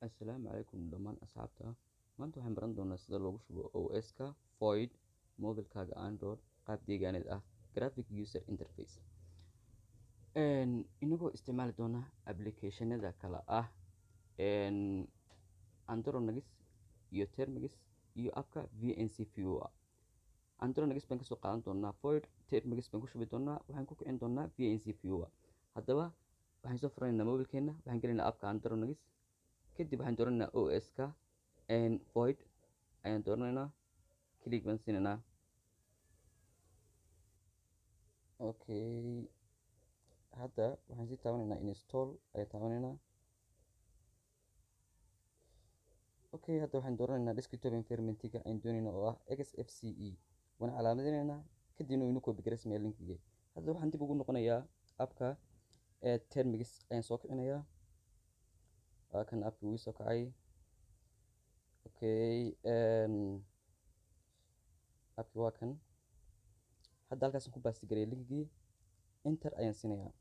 Assalaamu calaykum dhammaan asxaabta. Maanta waxaan baran doonaa sida loogu shubo OS-ka Void Mobilkaga Android qaab deegaaneed ah Graphic User Interface. Inagoo isticmaali doona applicationada kala ah Andronix iyo Termux iyo appka Vncviewer. Andronix baan kasoo qaadan doonaa Void, Termux baan ku shubi doonaa, waxaan ku kicin doonaa Vncviewer. Haddaba waxaan soo furanaynaa mobilkeena, waxaan gelinaynaa appka Andronix. kadib waxaan dooranaa OS-ka Void ayaan dooranaynaa, click baan siinaynaa. Okay, hadda waxaan sii taabanaynaa install ayaan taabanaynaa. Okay, hadda waxaan dooranaynaa desktop environment-ga aan doonayna oo ah Xfce. waan calaamadinaynaa kadibna waynu copy garaysanaa linkiga. Hadda waxaan dib ugu noqonayaa appka Termux ayaan soo kicinayaa. kan appka wuu soo kacay. Okay, appka waa kan. hadda halkaas ku baasti gareeyay linkigii, enter ayaan siinayaa.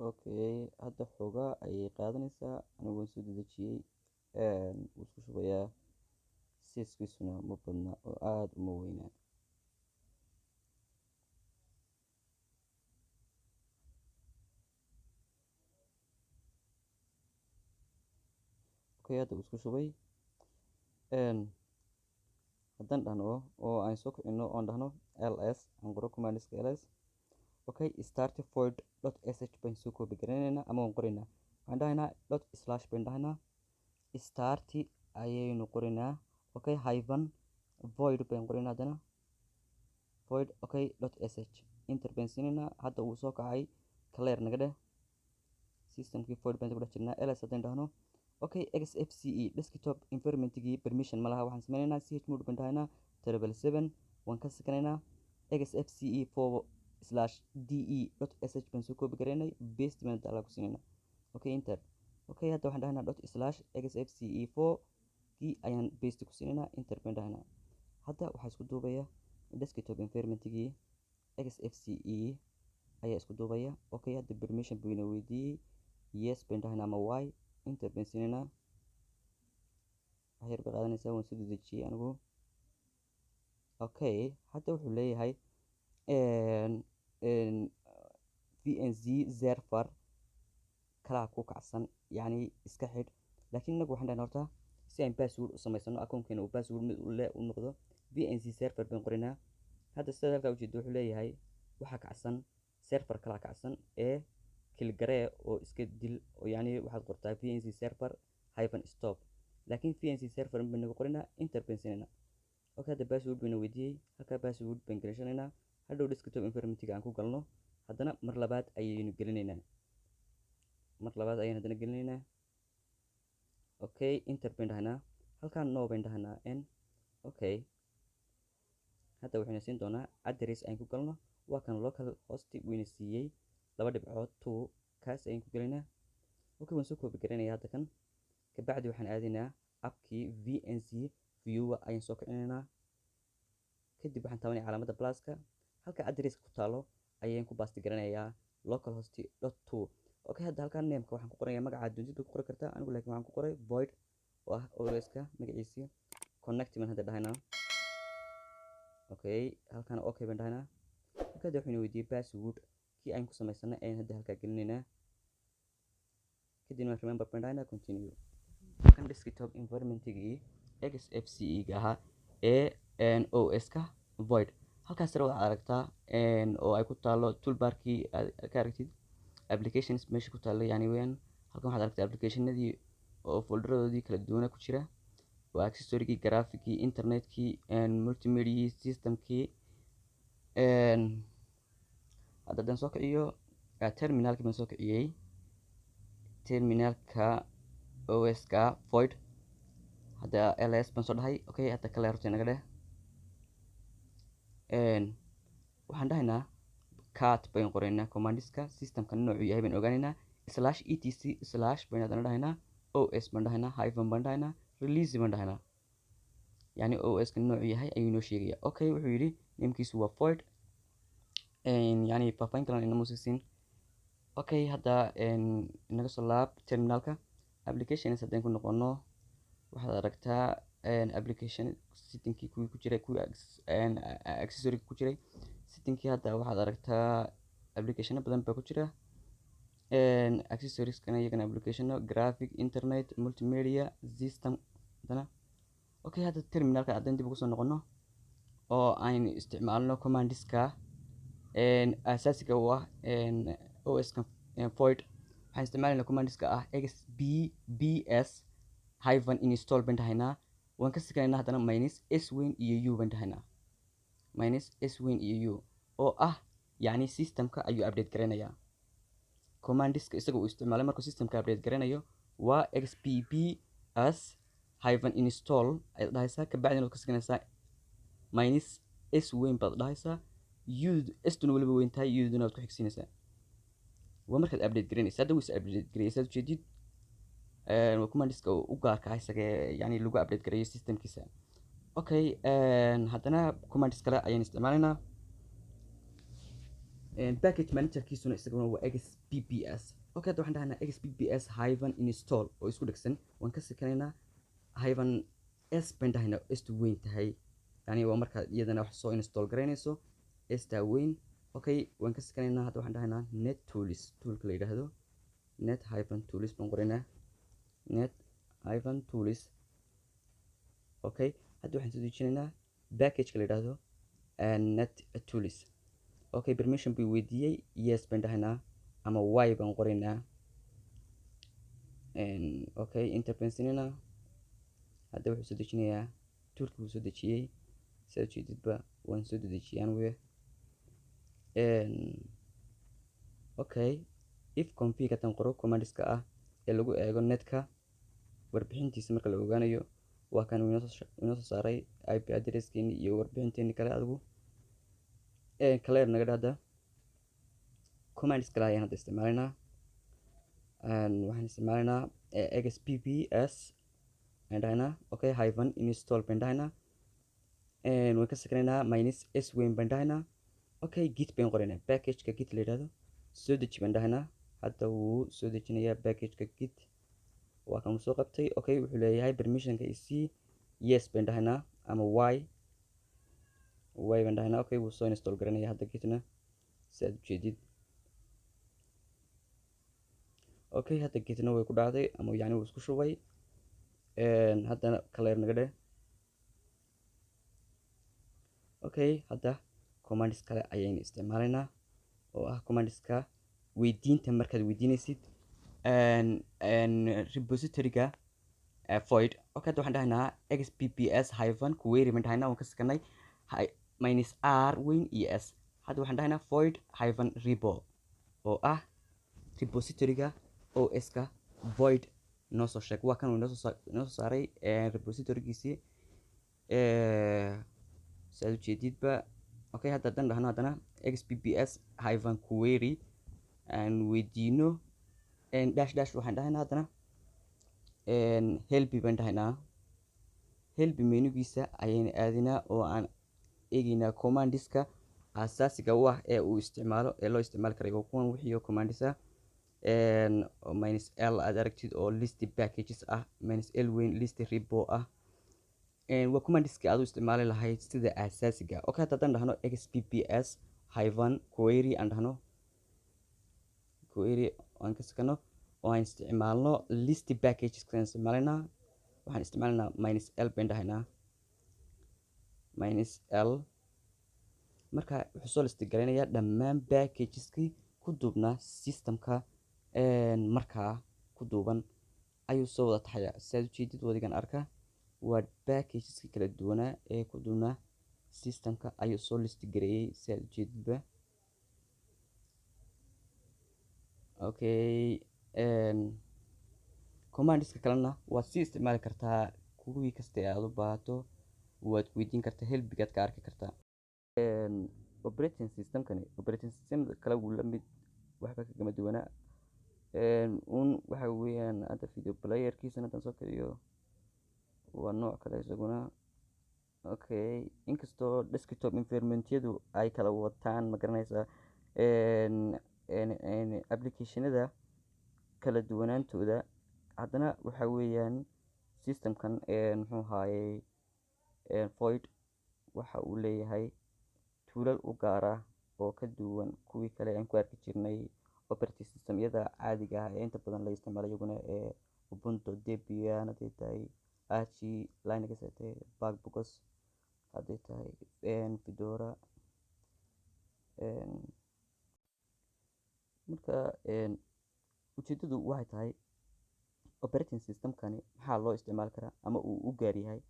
Okay, hadda xoogaa ayay qaadanaysaa, anigu waan soo dedejiyey. wuu isku shubayaa, siskiisuna ma badna oo aad uma weynaa. Okay, hadda wuu isku shubay. haddaan dhahno oo aan soo kicino oon dhahno ls aan qoro commandiska ls. Okay, start void.sh baan soo copy garaynaynaa ama waan qoraynaa. waxaan dhahaynaa // baan dhahaynaa, start ayaynu qoraynaa. Okay, hyphen void baan qoraynaa haddana void. Okay, .sh enter baan siinaynaa. hadda wuu soo kacay, clear naga dheh. systemkii void baan ku dhex jirnaa. ls haddaan dhahno okay, Xfce desktop environment-gii permission ma laha. waxaan sameynaynaa chmod baan dhahaynaa 777 waan ka sakanaynaa. Xfce 4/de.sh baan soo copy garaynay, paste baan daalaa ku siinaynaa. Okay, enter. Okay, hadda waxaan dhahaynaa ./xfce 4-gii ayaan paste ku siinaynaa, enter baan dhahaynaa. hadda waxaa isku duubaya desktop environment-gii Xfce ayaa isku duubaya. Okay, hadda permission buu ina weydiiyey, yes baan dhahaynaa ama y, enter baan siinaynaa. waxyar bay qaadanaysaa, waan soo dedejiyey anigu. Okay, hadda wuxuu leeyahay VNC server kalaa ku kacsan, yacni iska xidh. laakiin inagu waxaan dhahnaa horta si aan password u samaysano akoonkeena uu password mid u noqdo, VNC server baan qoraynaa. hadda sida halkaa ujeedo wuxuu leeyahay waxaa kacsan server kalaa kacsan ee kilgaree oo iska dil, oo yacni waxaad qortaa VNC server -stop. laakiin VNC server baan naga qoraynaa, enter baan siinaynaa. Okay, hadda password baan weydiiyey, halkaa password baan gelishanaynaa. hadhow desktop environment-ga aan ku galno, haddana mar labaad ayaynu gelinaynaa. haddana gelinaynaa. Okay, enter baan dhahaynaa. halkaan no baan dhahaynaa n. Okay, hadda waxayna siin doonaa address ayaan ku galno. waa kan local host wayna siiyey 2.2, kaas ayaan ku gelaynaa. Okay, waan soo copy garaynayaa hadda kan. kabacdi waxaan aadaynaa appkii Vncviewer ayaan soo kicinaynaa. kadib waxaan taabanaya calaamadda pluska, halka addresska ku taalo ayaan ku baasti garanayaa localhost.2. Okay, hadda halkaan nameka waxaan ku qorayaa magaca doontid bay ku qori kartaa, anigu laakiin waxaan ku qoray void oo ah OS-ka magaciisii. connect baan hadda dhahaynaa. Okay, halkaan okay baan dhahaynaa. Okay, hadda waxayna weydiiyey password kii aan ku samaysanay ayaan hadda halkaa gelinaynaa. kadibna remember baan dhahaynaa, continue. kan desktop environment-gii Xfce-ga ahaa ee OS-ka void. halkaas sare waxaad aragtaa oo ay ku taalo toolbar-kii aad ka aragtid applications meesha ku taalo, yani weeyaan halkan waxaad aragtaa applicationadii oo folderadoodii kala duwana ku jira. waa accessory-gii, graphic-kii, internet-kii, multimedia system-kii. hadda haddaan soo kiciyo terminal-kii baan soo kiciyey, terminalka OS-ka void. hadda ls baan soo dhahay. Okay, hadda kale horta naga dheh. waxaan dhahaynaa cat baan qoraynaa commandiska, systemka noocuu yahay baan ogaanaynaa. /etc/ baan haddana dhahaynaa. os baan dhahaynaa, hyphen baan dhahaynaa, release baan dhahaynaa. yacni OS-ka noocuu yahay ayuu inoo sheegaya. Okay, wuxuu yidhi namekiisu waa void, yacni faahfaahin kalan inama siisin. Okay, hadda naga soo laab terminalka. applications haddaan ku noqono waxaad aragtaa application settingkii kuwii ku jiray kuwii accessory ku jiray settingkii hadda waxaad aragtaa application badan baa ku jira accessories kana iyagana application graphic internet multimedia system dana okay hadda terminalka haddaan dib ugu soo noqono oo aan isticmaalno commandiska asaasiga u ah os ka void waxaan isticmaalayna commandiska ah xbbs hyphen install baan dhahaynaa waan ka sikanaynaa haddana minus swin iyo u baan dhahaynaa minus swin iyo u oo ah yacni systemka ayuu update garaynayaa commandiska isaga uu isticmaalay markuu systemka update garaynayo waa xbbs hyphen install ayaad dhahaysaa kabacdina waad ka sikanaysaa minus swin baad dhahaysaa stuna weliba weyn tahay uduna waad ku xigsiinaysaa waa markaad update garaynaysa hadda wis update garaysaad ujeedid waa commandiska u gaarka ah isaga yani lagu update garayo systemkiisa okay haddana commandis kale ayaan isticmaalaynaa package managerkiisuna isaguna waa xbbs okay hadda waxaan dhahaynaa xbbs hyphen install oo isku dhegsan waan ka sikanaynaa hyphen s baan dhahaynaa stu weyn tahay yani waa markaad iyadana wax soo install garaynayso sta weyn okay waan ka sikanaynaa hadda waxaan dhahaynaa net tools toolka la yidhaahdo net hyphen tools baan qoraynaa net hyphen tools okay hadda waxaan soo dejinaynaa packageka la yidhaahdo net tools okay permission buu weydiiyey yes baan dhahaynaa ama y baan qoraynaa okay enter baan sinina hadda wuxuu soo dejinayaa toolka wuu soo dejiyey sidaad ujeedidba waan soo dejiyaan we okay if config haddaan qoro commandiska ah ee lagu eego netka warbixintiisa marka la ogaanayo waa kan inoo soo saaray ip addresskeenni iyo warbixinteeni kale adigu clear naga dhahda commands kale ayaan hadda isticmaalaynaa waxaan isticmaalaynaa xbbs ayaan dhahaynaa okay hyphen install baan dhahaynaa waan ka sakanaynaa minus swin baan dhahaynaa okay git baan qoraynaa packageka git la yidhahdo soo deji baan dhahaynaa hadda wuu soo dejinayaa packageka git waa kan soo qabtay okay wuxuu leeyahay permissionka isii yes baan dhahaynaa ama y baan dhahaynaa okay wuu soo install garanaya hadda gitna sidaad ujeedid okay hadda gitna way ku dhacday ama yani wuu isku shubay haddana clear naga dheh okay hadda commandis kale ayaynu isticmaalaynaa oo ah commandiska weydiinta markaad weydiinaysid repositoryga void okay hadda waxaan dhahaynaa xbbs hyphen query baan dhahaynaa waan ka sikanay minus r weyn iyo s hadda waxaan dhahaynaa void hyphen repo oo ah repositoryga os-ka void noo soo sheeg waa kan uu inoo soo saaray repositorygiisii sidaad ujeedidba okay hadda haddaan dhahno haddana xbbs hyphen query aan weydiino dash waxaan dhahaynaa haddana helbi baan dhahaynaa helbi menugiisa ayayna aadinaa oo aan eegaynaa commandiska asaasiga u ah ee uu isticmaalo ee loo isticmaali karayo kuwan wixii commandisa minus l aad aragtid oo list packages ah minus l weyn list repo ah waa commandiska aad u isticmaali lahayd sida asaasiga okay hadda haddaan dhahno xbbs hyphen query aan dhahno query aan ka sakano oo aan isticmaalno list packages aan isticmaalaynaa waxaan isticmaalaynaa minus l baan dhahaynaa minus l marka wuxuu soo list garaynayaa dhammaan packageskii ku duubnaa systemka markaa ku duuban ayuu soo wada taxayaa sidaad ujeedid wadigan arka waa packageski kala duwanaa ee ku duubnaa systemka ayuu soo list gareeyey sidaad ujeedidba okay commandiska kalena waad sii isticmaali kartaa kuwii kasta ee aad u baahato waad weydiin kartaa helbigaad ka arki kartaa operating systemkani operating system kale wuu la mid waxba kagama duwanaa waxa weeyaan hadda video playerkiisana haddaan soo kiciyo waa nooc kale isaguna okay inkastoo desktop environmentyadu ay kala wataan ma garanaysaa applicationada kala duwanaantooda haddana waxa weeyaan systemkan muxuu ahaayey void waxa uu leeyahay tuulal u gaar ah oo ka duwan kuwii kale aan ku arki jirnay operating systemyada caadiga ah ee inta badan la isticmaalo iyaguna ee ubuntu debian hadday tahay archi linux hadday tahay backbox hadday tahay fedora marka ujeedadu waxay tahay operating systemkani maxaa loo isticmaali karaa ama uu u gaar yahay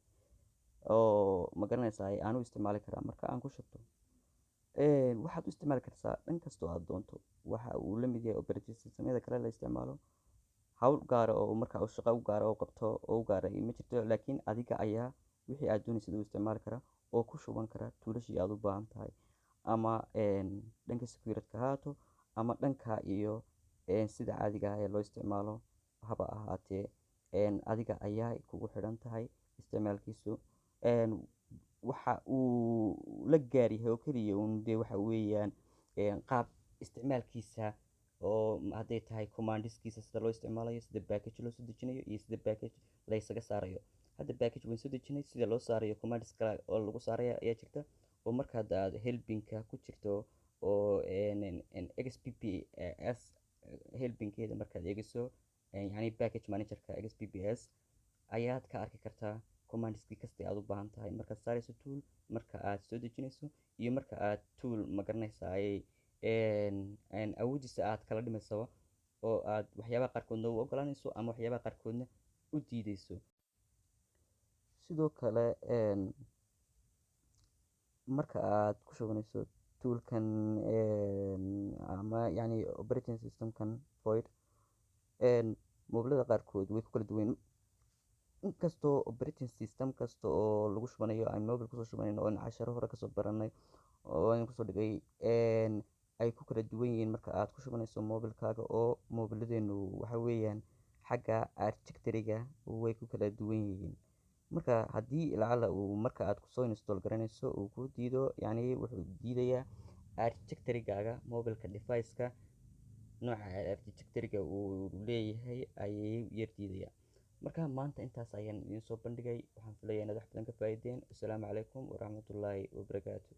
oo ma garanaysaa aan u isticmaali karaa marka aan ku shubto waxaad u isticmaali kartaa dhan kastoo aad doonto waxa uu la mid yahay operating systemyada kale la isticmaalo hawl gaara oo marka uu shaqo u gaara oo qabto oo u gaara ma jirto laakiin adiga ayaa wixii aad doonaysid u isticmaali kara oo ku shuban kara tuulashii aad u baahan tahay ama dhanka security-ka haato ama dhanka iyo sida caadiga ah ee loo isticmaalo haba ahaatee adiga ayaa kugu xidhan tahay isticmaalkiisu waxa uu la gaar yahay oo keliya un dee waxa weeyaan qaab isticmaalkiisa oo hadday tahay commandiskiisa sida loo isticmaalayo sida package loo soo dejinayo iyo sida package la isaga saarayo hadda package waan soo dejinay sida loo saarayo commandis kale oo lagu saaraya ayaa jirta oo marka hadda aad helpinka ku jirto oo xpps helpinkeeda markaad eegayso yani package managerka xpps ayaad ka arki kartaa commandiskii kasta aad u baahan tahay markaad saarayso tool marka aad soo dejinayso iyo marka aad tool ma garanaysaa awoodiisa aad kala dhimaysaba oo aad waxyaabaha qaarkoodna u ogolaanayso ama waxyaabaha qaarkoodna u diideyso sidoo kale marka aad ku shubanayso toolkan ama yani operating systemkan void mobilada qaarkood way ku kala duwan inkastoo operating system kasta oo lagu shubanayo aan mobil kusoo shubanayno oo casharo hore kasoo baranay oo aan kusoo dhigay ay ku kala duwan yihiin marka aad ku shubanayso mobilkaaga oo mobiladeenu waxa weeyaan xagga architecture-ga way ku kala duwan yihiin marka haddii lacala uu marka aad kusoo install garanayso uu ku diido yani wuxuu diidayaa architecture-gaaga mobilka device-ka nooca architecture-ga uu leeyahay ayay yar diidaya marka maanta intaas ayaan idiin soo bandhigay waxaan filayaa inaad wax badan ka faa'iideen assalaamu calaykum waraxmatullaahi wabarakaatu